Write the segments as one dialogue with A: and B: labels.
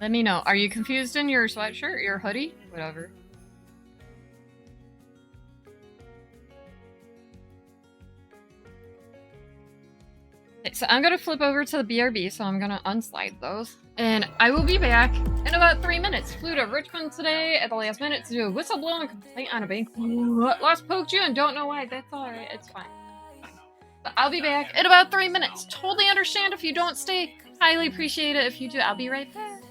A: Let me know. Are you confused in your sweatshirt, your hoodie? Whatever. Okay, so I'm gonna flip over to the BRB, so I'm gonna unslide those. And I will be back in about 3 minutes. Flew to Richmond today at the last minute to do a whistleblowing complaint on a bank. Lost poked you and don't know why. That's alright, it's fine. But I'll be back in about 3 minutes. Totally understand if you don't stay. Highly appreciate it if you do. I'll be right back.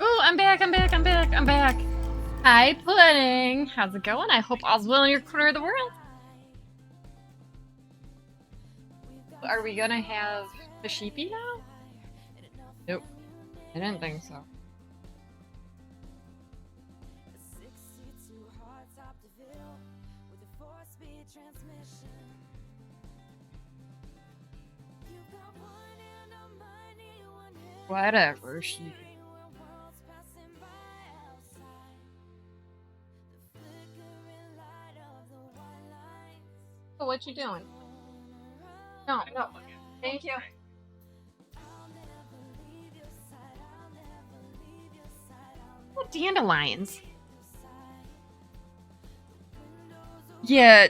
A: Ooh, I'm back, I'm back, I'm back, I'm back. Hi, Pudding. How's it going? I hope all's well in your corner of the world. Are we gonna have the sheepy now? Nope. I didn't think so. Whatever, sheepy. So what you doing? No, no. Thank you. What dandelions? Yeah,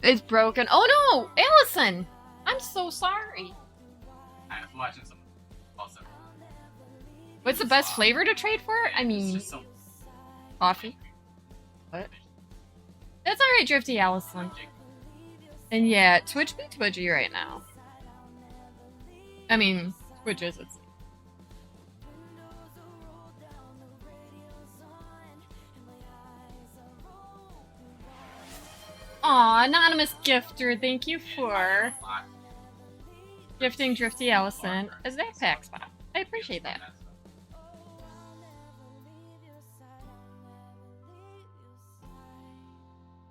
A: it's broken. Oh no, Allison! I'm so sorry.
B: I'm watching some also.
A: What's the best flavor to trade for? I mean,
B: It's just some
A: coffee. What? That's alright, Drifty Allison. And yeah, Twitch be twitchy right now. I mean, Twitch is its. Aw, anonymous gifter, thank you for gifting Drifty Allison a Zap Pack spot. I appreciate that.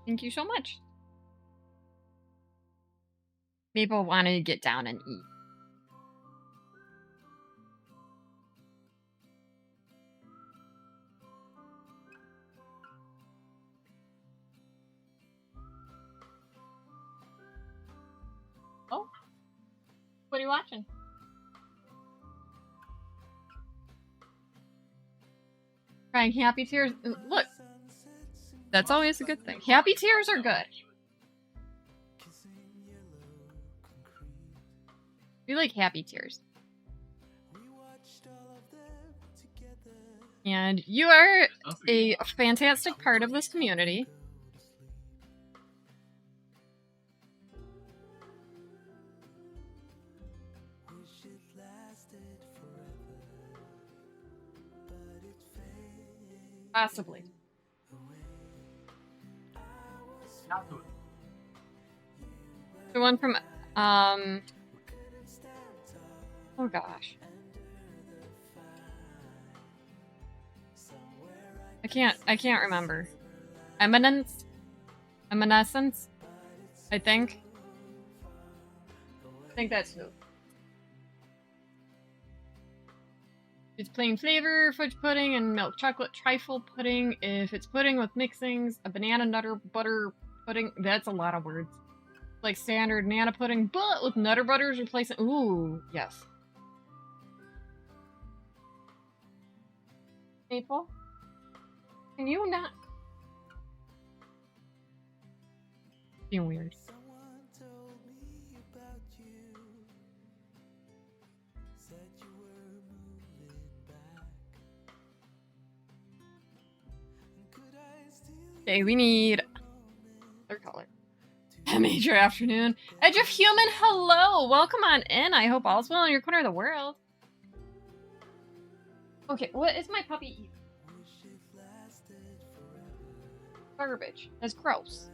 A: Thank you so much. People want to get down and eat. Oh, what are you watching? Crying happy tears. Look, that's always a good thing. Happy tears are good. We like happy tears. And you are a fantastic part of this community. Possibly. The one from, oh gosh. I can't remember. Eminence? Evanescence? I think that's who. It's plain flavor, fudge pudding, and milk chocolate trifle pudding. If it's pudding with mixings, a banana nutter butter pudding. That's a lot of words. Like standard banana pudding, but with nutter butters replacing. Ooh, yes. Maple? Can you not? Being weird. Okay, we need third color. Major afternoon. Edge of Human, hello! Welcome on in. I hope all's well in your corner of the world. Okay, what is my puppy eating? Garbage. That's gross.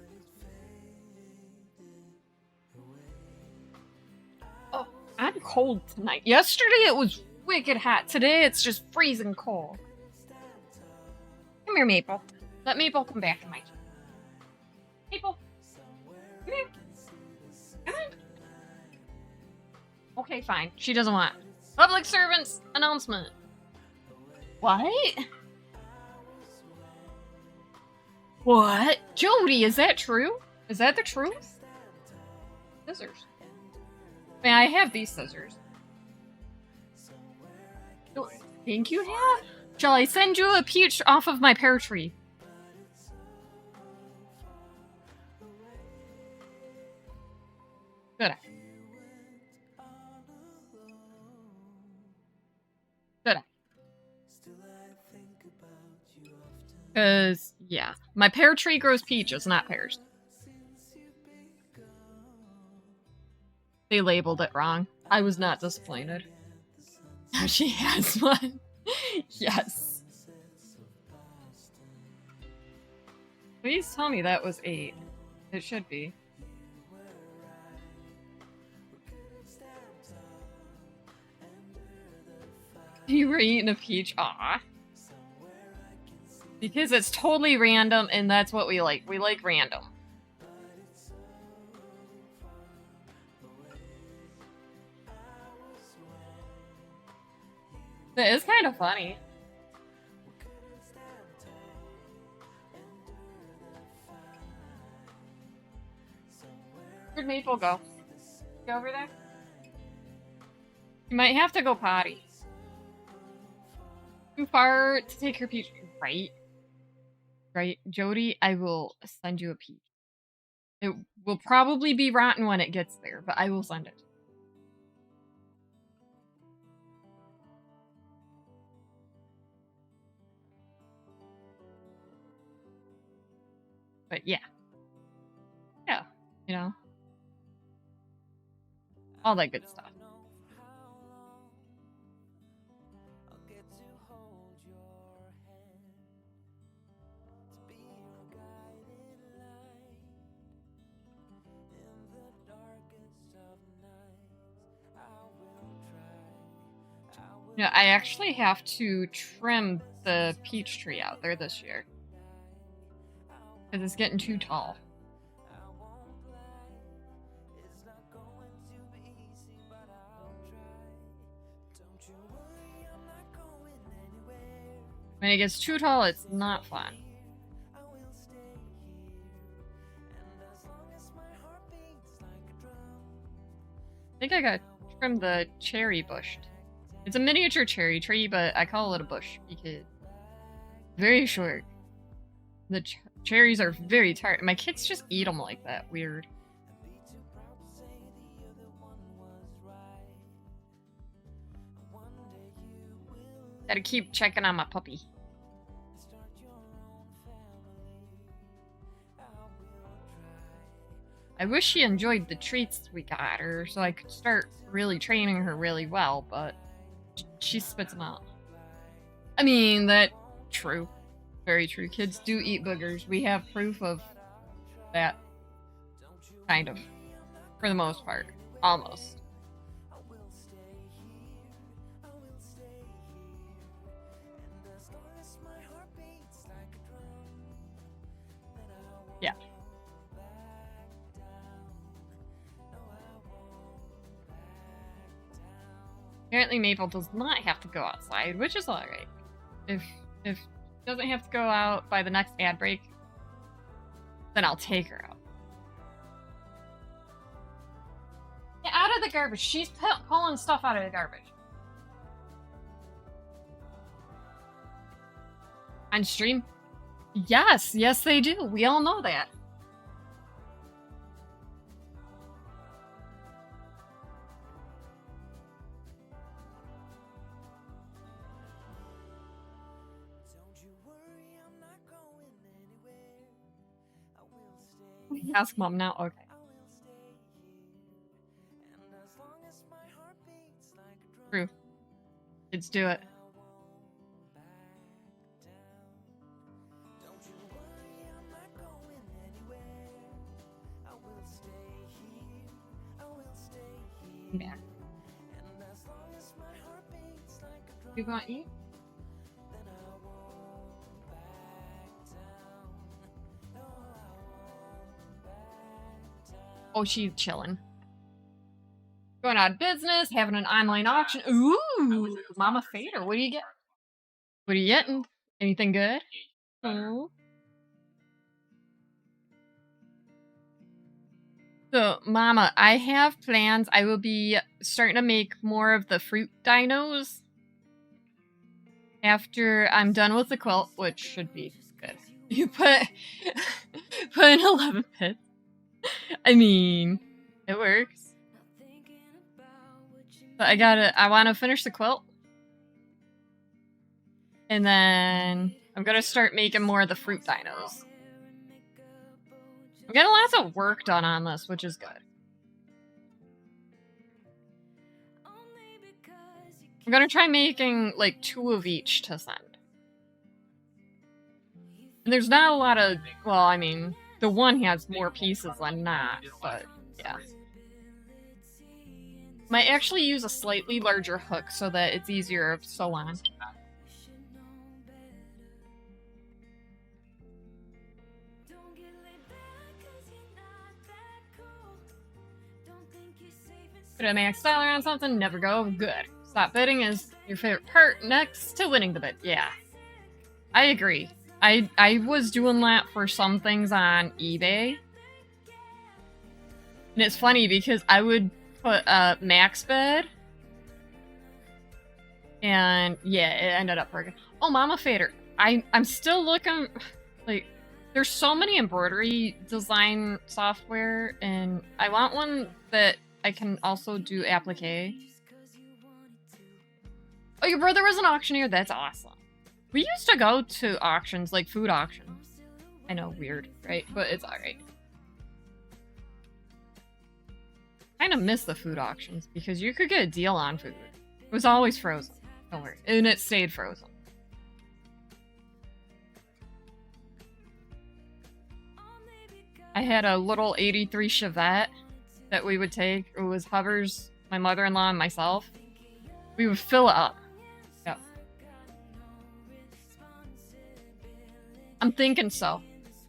A: Oh, I'm cold tonight. Yesterday it was wicked hot. Today it's just freezing cold. Come here, Maple. Let Maple come back in my chair. Maple. Come here. Come on. Okay, fine. She doesn't want. Public servants announcement. What? What? Jody, is that true? Is that the truth? Scissors. I mean, I have these scissors. Think you have? Shall I send you a peach off of my pear tree? Good. Good. Because, yeah. My pear tree grows peaches, not pears. They labeled it wrong. I was not disappointed. Now she has one. Yes. Please tell me that was 8. It should be. You were eating a peach. Aw. Because it's totally random, and that's what we like. We like random. That is kind of funny. Where'd Maple go? Go over there? You might have to go potty. Too far to take her peach. Right? Right? Jody, I will send you a peach. It will probably be rotten when it gets there, but I will send it. But yeah. Yeah, you know. All that good stuff. Yeah, I actually have to trim the peach tree out there this year. Because it's getting too tall. When it gets too tall, it's not fun. I think I got trim the cherry bush. It's a miniature cherry tree, but I call it a bush because very short. The cherries are very tart. My kids just eat them like that. Weird. Gotta keep checking on my puppy. I wish she enjoyed the treats we got her so I could start really training her really well, but she spits them out. I mean, that true. Very true. Kids do eat boogers. We have proof of that. Kind of. For the most part. Almost. Yeah. Apparently Maple does not have to go outside, which is alright. If doesn't have to go out by the next ad break, then I'll take her out. Get out of the garbage. She's pulling stuff out of the garbage. On stream? Yes, yes they do. We all know that. Ask mom now. Okay. True. Kids do it. Yeah. You gonna eat? Oh, she's chilling. Going out of business, having an online auction. Ooh, Mama Fader, what do you get? What are you getting? Anything good? Oh. So, Mama, I have plans. I will be starting to make more of the fruit dinos after I'm done with the quilt, which should be good. You put in 11 pits. I mean, it works. But I want to finish the quilt. And then I'm going to start making more of the fruit dinos. I'm getting lots of work done on this, which is good. I'm going to try making like 2 of each to send. And there's not a lot of, well, I mean, the one has more pieces than not, but yeah. Might actually use a slightly larger hook so that it's easier to sew on. Put a max dollar on something, never go. Good. Stop bidding is your favorite part next to winning the bid. Yeah. I agree. I was doing that for some things on eBay. And it's funny because I would put a max bid. And yeah, it ended up working. Oh, Mama Fader. I'm still looking, like, there's so many embroidery design software, and I want one that I can also do applique. Oh, your brother was an auctioneer? That's awesome. We used to go to auctions, like food auctions. I know, weird, right? But it's alright. Kind of miss the food auctions because you could get a deal on food. It was always frozen. Don't worry. And it stayed frozen. I had a little 83 Chevette that we would take. It was Hovers, my mother-in-law, and myself. We would fill it up. I'm thinking so.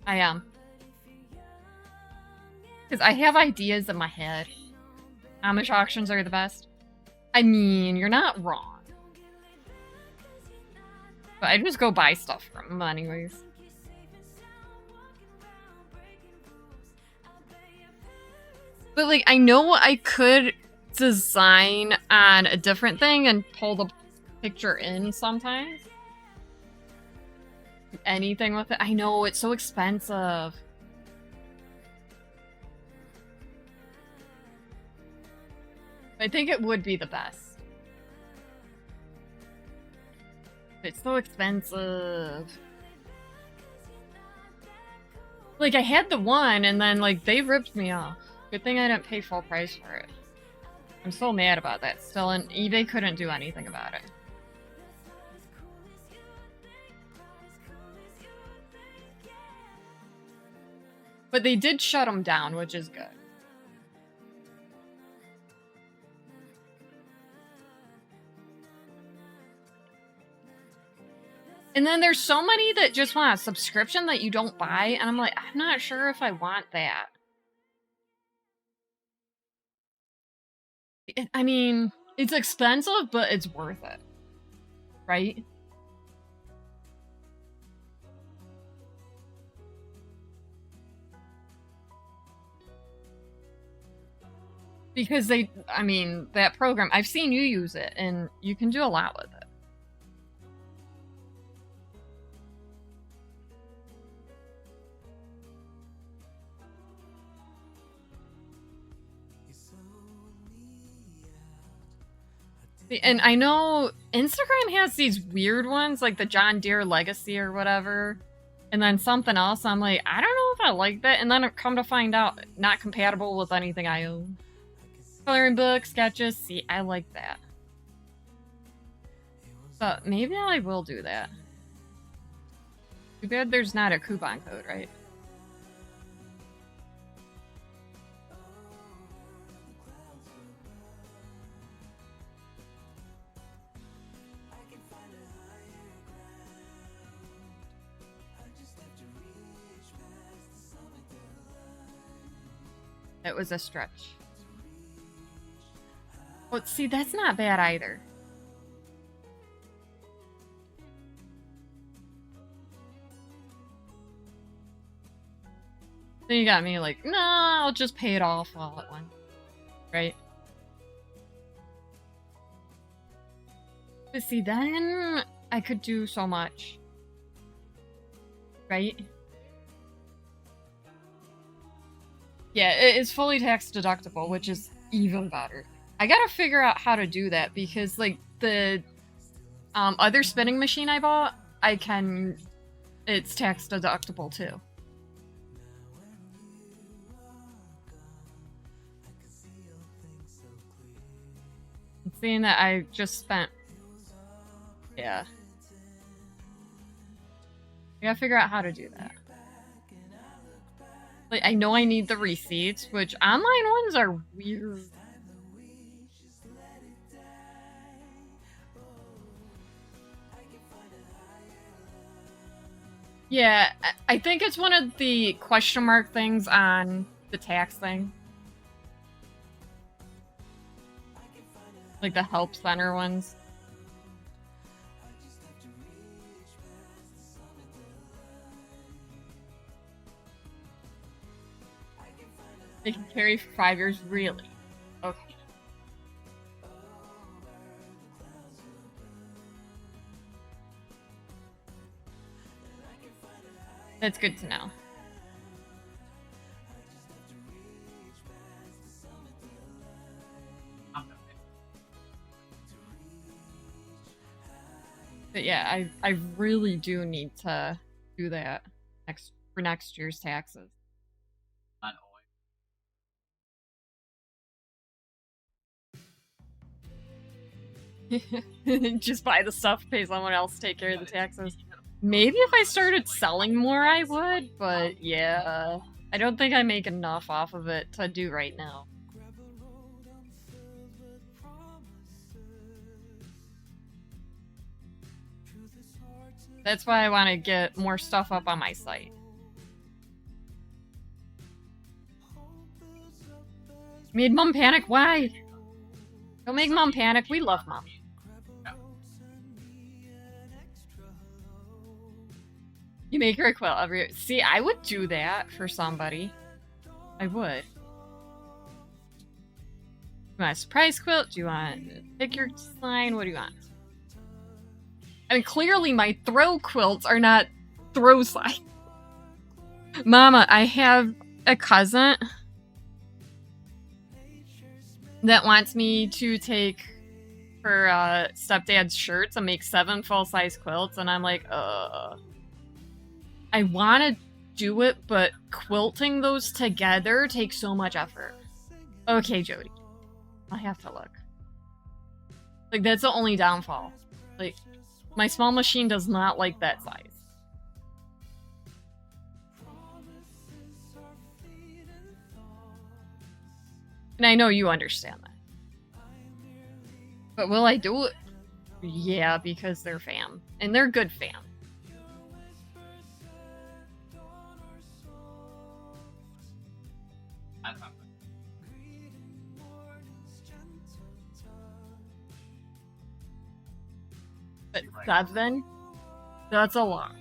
A: I am. Because I have ideas in my head. Amish auctions are the best. I mean, you're not wrong. But I just go buy stuff from them anyways. But, like, I know I could design on a different thing and pull the picture in sometimes. Anything with it. I know, it's so expensive. I think it would be the best. It's so expensive. Like, I had the one, and then, like, they ripped me off. Good thing I didn't pay full price for it. I'm so mad about that still, and eBay couldn't do anything about it. But they did shut them down, which is good. And then there's so many that just want a subscription that you don't buy, and I'm like, I'm not sure if I want that. I mean, it's expensive, but it's worth it. Right? Because I mean, that program, I've seen you use it, and you can do a lot with it. And I know Instagram has these weird ones, like the John Deere Legacy or whatever, and then something else. I'm like, I don't know if I like that, and then I come to find out, not compatible with anything I own. Coloring books, sketches, see, I like that. But maybe I will do that. Too bad there's not a coupon code, right? It was a stretch. Well, see, that's not bad either. Then you got me like, nah, I'll just pay it off all at once. Right? But see, then I could do so much. Right? Yeah, it is fully tax deductible, which is even better. I gotta figure out how to do that because, like, the other spinning machine I bought, it's tax deductible too. Seeing that I just spent... Yeah. I gotta figure out how to do that. Like, I know I need the receipts, which online ones are weird. Yeah, I think it's one of the question mark things on the tax thing. Like the help center ones. They can carry for 5 years, really? Okay. That's good to know. But yeah, I really do need to do that for next year's taxes.
B: Not
A: always. Just buy the stuff, pay someone else to take care of the taxes. Maybe if I started selling more, I would, but yeah. I don't think I make enough off of it to do right now. That's why I want to get more stuff up on my site. Made Mom panic? Why? Don't make Mom panic. We love Mom. You make her a quilt every... See, I would do that for somebody. I would. You want a surprise quilt? Do you want a figure design? What do you want? I mean, clearly my throw quilts are not throw sign. Mama, I have a cousin that wants me to take her stepdad's shirts and make 7 full-size quilts, and I'm like, I want to do it, but quilting those together takes so much effort. Okay, Jody. I have to look. Like, that's the only downfall. Like, my small machine does not like that size. And I know you understand that. But will I do it? Yeah, because they're fam. And they're good fam. But 7? That's a lot.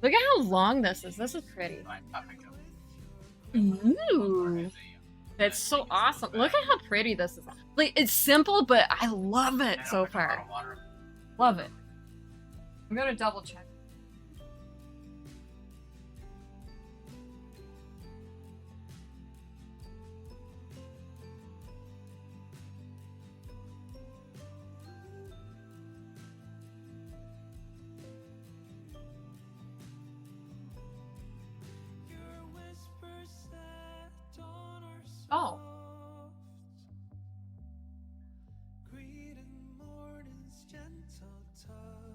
A: Look at how long this is. This is pretty. Ooh. That's so awesome. Look at how pretty this is. Like, it's simple, but I love it so far. Love it. I'm gonna double check. Oh.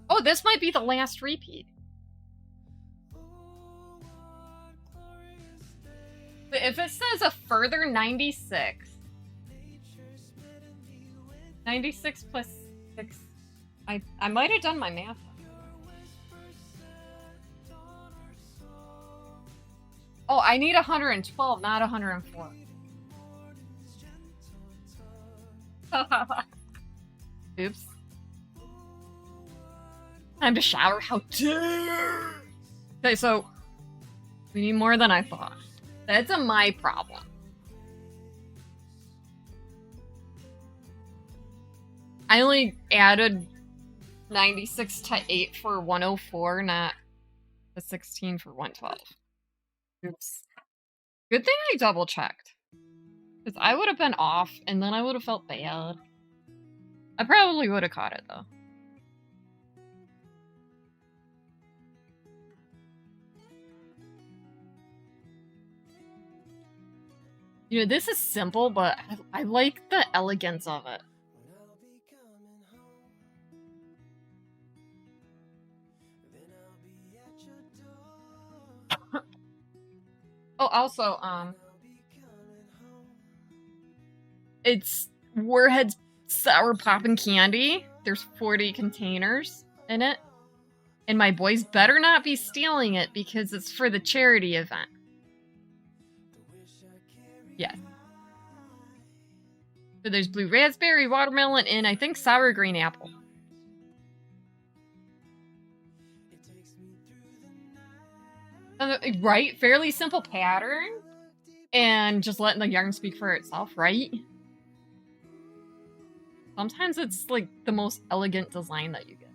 A: Oh, this might be the last repeat. But if it says a further 96... 96 plus 6... I might have done my math. Oh, I need 112, not 104. Oops. Time to shower. How dare! Okay, so we need more than I thought. That's my problem. I only added 96 to 8 for 104, not the 16 for 112. Oops. Good thing I double checked. Because I would have been off, and then I would have felt bad. I probably would have caught it, though. You know, this is simple, but I like the elegance of it. Oh, also, it's Warhead's Sour Poppin' Candy. There's 40 containers in it. And my boys better not be stealing it because it's for the charity event. Yes. So there's blue raspberry, watermelon, and I think sour green apple. Right? Fairly simple pattern. And just letting the yarn speak for itself, right? Sometimes it's like the most elegant design that you get.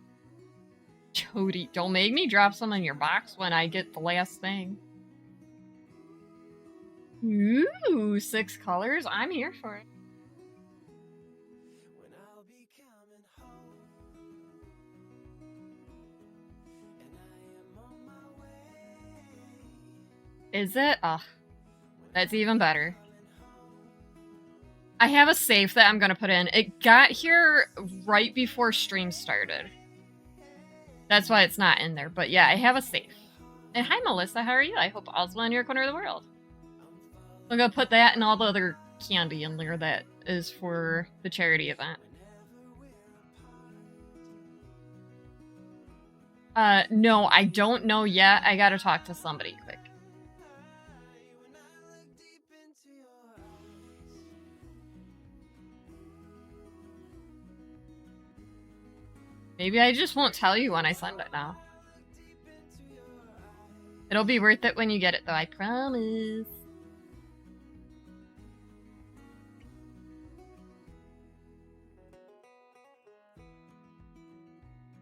A: Jody, don't make me drop some in your box when I get the last thing. Ooh, 6 colors. I'm here for it. Is it? Ugh. That's even better. I have a safe that I'm gonna put in. It got here right before stream started. That's why it's not in there. But yeah, I have a safe. And hi, Melissa. How are you? I hope all's well in your corner of the world. I'm gonna put that and all the other candy in there that is for the charity event. No, I don't know yet. I gotta talk to somebody quick. Maybe I just won't tell you when I send it now. It'll be worth it when you get it, though, I promise.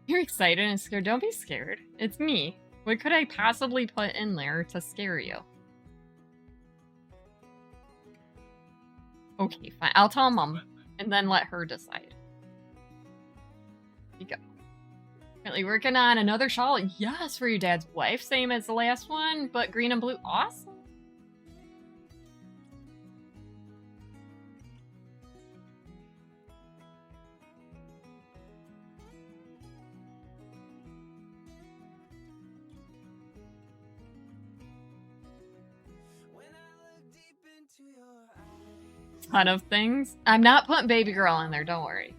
A: You're excited and scared. Don't be scared. It's me. What could I possibly put in there to scare you? Okay, fine. I'll tell Mom and then let her decide. Here you go. Currently working on another shawl. Yes, for your dad's wife. Same as the last one, but green and blue. Awesome. Ton of things. I'm not putting baby girl in there, don't worry.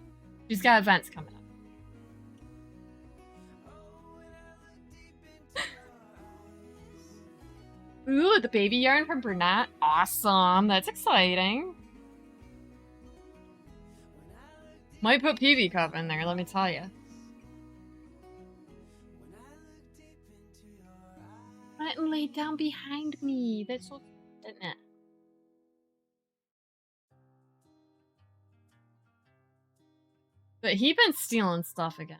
A: She's got events coming up. Ooh, the baby yarn from Bernat. Awesome. That's exciting. Might put PV Cup in there, let me tell you. Went and laid down behind me. That's so cute, isn't it? But he been stealing stuff again.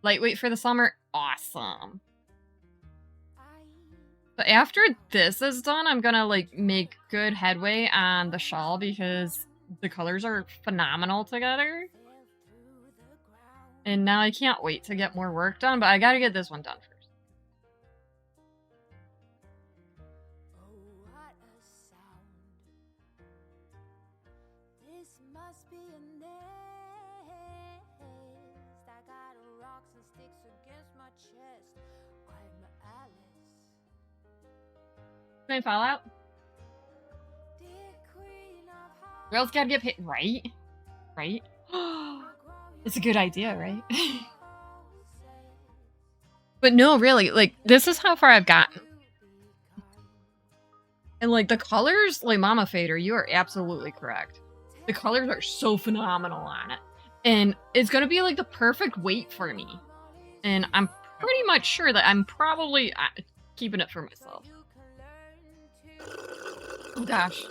A: Lightweight for the summer. Awesome. But after this is done, I'm gonna like make good headway on the shawl because the colors are phenomenal together. And now I can't wait to get more work done, but I gotta get this one done first. Can I fall out? Girls gotta get paid, right? Right? It's a good idea, right? But no, really, like, this is how far I've gotten. And, like, the colors, like, Mama Fader, you are absolutely correct. The colors are so phenomenal on it. And it's gonna be, like, the perfect weight for me. And I'm pretty much sure that I'm probably keeping it for myself. Oh, gosh.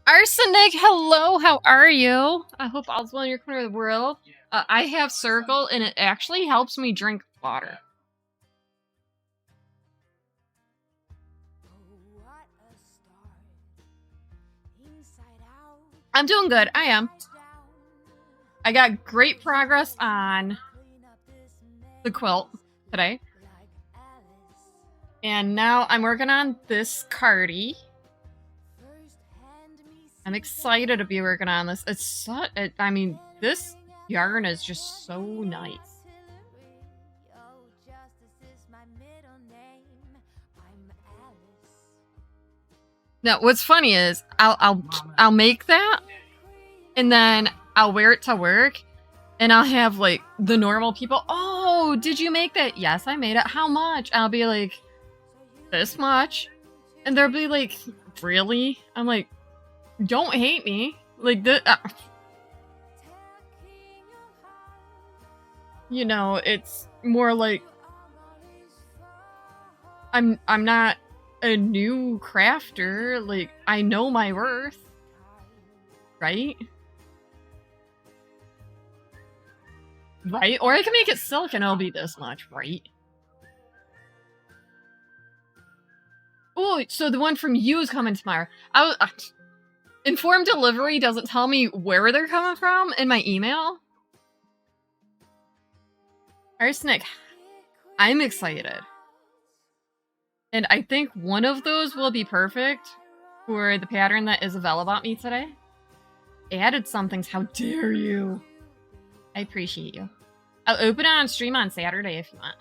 A: Arsenic, hello, how are you? I hope all's well in your corner of the world. I have Circle, and it actually helps me drink water. I'm doing good, I am. I got great progress on the quilt today. And now I'm working on this cardi. I'm excited to be working on this. It's so, I mean, this yarn is just so nice. Now, what's funny is I'll make that, and then I'll wear it to work, and I'll have like the normal people. Oh, did you make that? Yes, I made it. How much? I'll be like, this much, and they'll be like, really? I'm like, don't hate me. Like you know, it's more like I'm not a new crafter. Like, I know my worth, right? Right? Or I can make it silk and it'll be this much, right? Oh, so the one from you is coming tomorrow. Informed delivery doesn't tell me where they're coming from in my email. Arsenic, I'm excited. And I think one of those will be perfect for the pattern that Isabella bought me today. Added some things. How dare you? I appreciate you. I'll open it on stream on Saturday if you want.